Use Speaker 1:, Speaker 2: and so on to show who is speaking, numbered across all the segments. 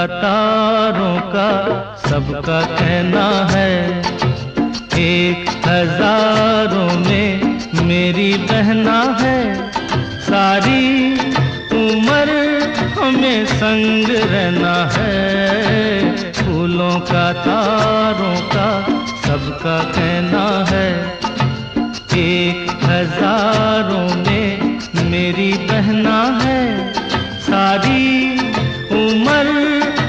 Speaker 1: तारों का सबका कहना है, एक हजारों में मेरी बहना है। सारी उम्र हमें संग रहना है, फूलों का तारों का सबका कहना है, एक हजारों में मेरी बहना है। सारी उम्र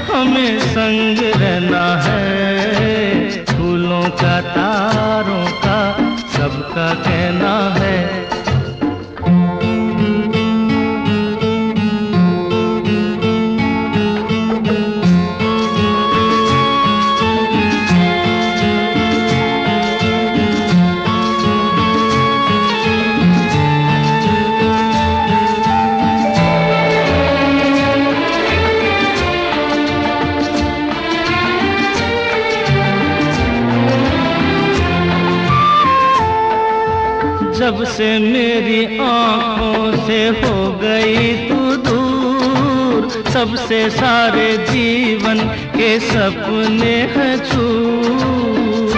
Speaker 1: हमें संग रहना है, फूलों का तारों का सबका कहना है। जब से मेरी आँखों से हो गई तू दूर, सबसे सारे जीवन के सपने हैं चूर।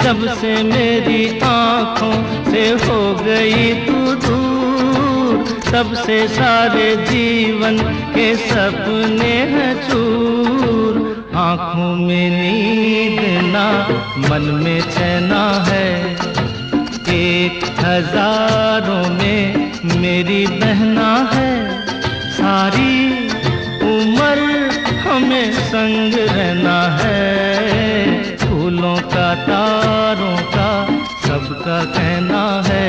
Speaker 1: जब से मेरी आँखों से हो गई तू दूर, सबसे सारे जीवन के सपने हैं चूर। आँखों में नींद ना, मन में चैना है, एक हजारों में मेरी बहना है। सारी उम्र हमें संग रहना है, फूलों का तारों का सबका कहना है।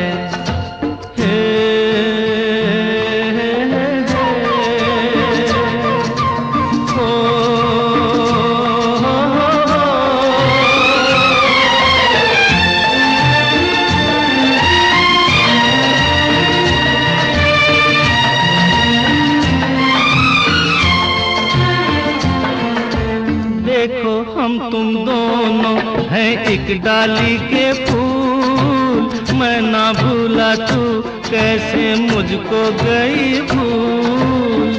Speaker 1: देखो हम तुम दोनों हैं एक डाली के फूल, मैं ना भूला तू कैसे मुझको गई भूल।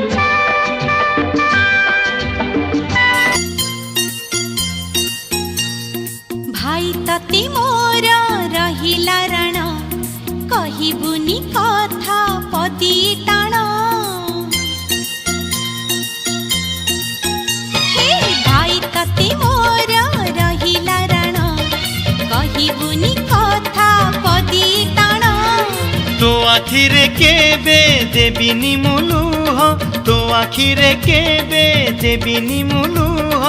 Speaker 2: भाई तते मोर रहिला राण, कहिबुनी कथा पदी टाण। तते मोर रहिला राण, कहिबुनी कथा पदी टाण।
Speaker 3: तो आखिरे केबे देबिनी मुलुह, तो आखिरे केबे देबिनी मुलुह,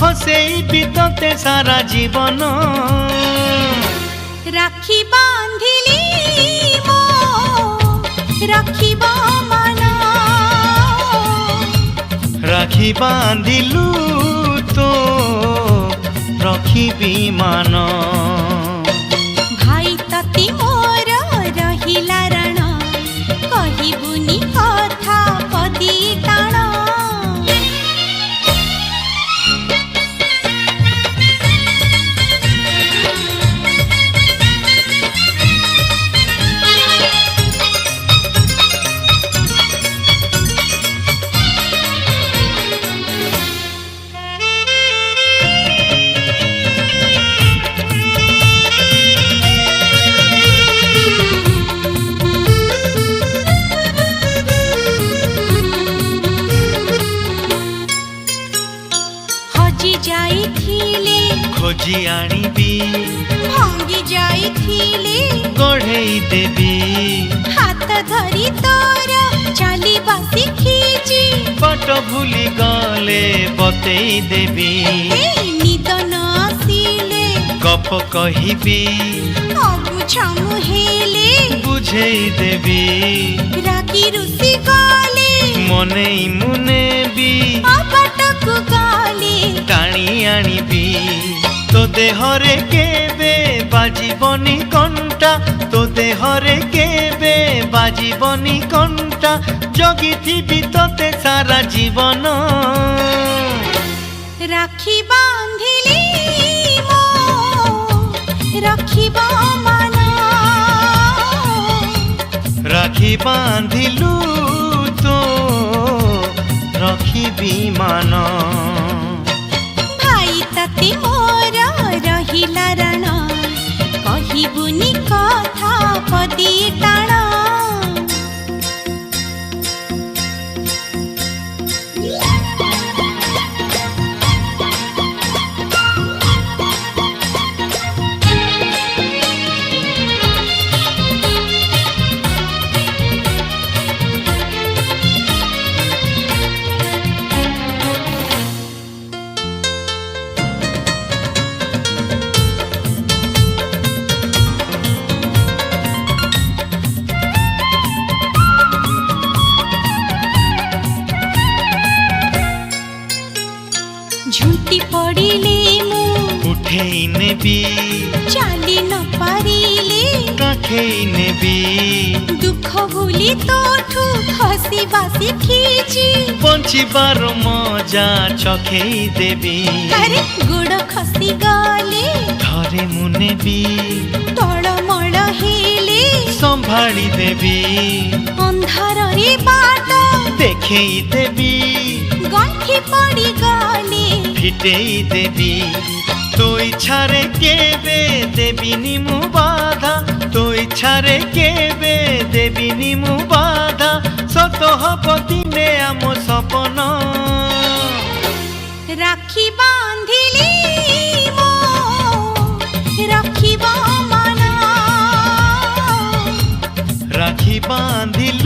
Speaker 3: हसेइबि तते सारा जीवन।
Speaker 2: राखी बांधिली मो राखिब मन,
Speaker 3: राखी बांधिलु तो रखिबी मान।
Speaker 2: भाई तते मोर रहिला राण, कहिबुनी कथा पदी टाण।
Speaker 3: खोजी आनिबी,
Speaker 2: भांगी जाइथिले
Speaker 3: गढ़ेई देबी।
Speaker 2: हाथ धरी तोर चलिबा शिखिची,
Speaker 3: बाट भूली गले बतेई देबी।
Speaker 2: निद न आसिले
Speaker 3: गप कहिबी,
Speaker 2: अबुझा मुहेले
Speaker 3: बुझेई देबी।
Speaker 2: रागी रुसी गले
Speaker 3: मनेई मुनेबी,
Speaker 2: अबाटकु गले
Speaker 3: टाणी आनिबी। तो देहरे केबे बाजिबनी कंटा, तो देहरे केबे बाजिबनी कंटा, जगिथिबि तते सारा जीवन।
Speaker 2: राखी बांधिली मो राखिब मन,
Speaker 3: राखी राखी बांधिलु तो रखिबी मान
Speaker 2: भाई तते मोर रहिला रण कहिबुनी कथा पदी टाण झुंटी पड़िले मु
Speaker 3: उठेई नेबी
Speaker 2: चाली न पारिले
Speaker 3: काखेई नेबी
Speaker 2: दुख भूली तोठू हसीबा शिखिची
Speaker 3: बंचिबार मजा चखेई देबी
Speaker 2: अरे गोड़ खसी गले
Speaker 3: धरे मु नेबी
Speaker 2: तळमळ हेले
Speaker 3: संभाली देबी
Speaker 2: अंधार रे बाट
Speaker 3: देखेई देबी
Speaker 2: गंठी पड़ी गले
Speaker 3: फिटेई देबी तो इच्छारे केबे देबिनी मु बाधा तो इच्छारे केबे देबिनी मु बाधा सत हब दिने आम सपन
Speaker 2: राखी बांधिली मो रखिब मन
Speaker 3: राखी बांधिल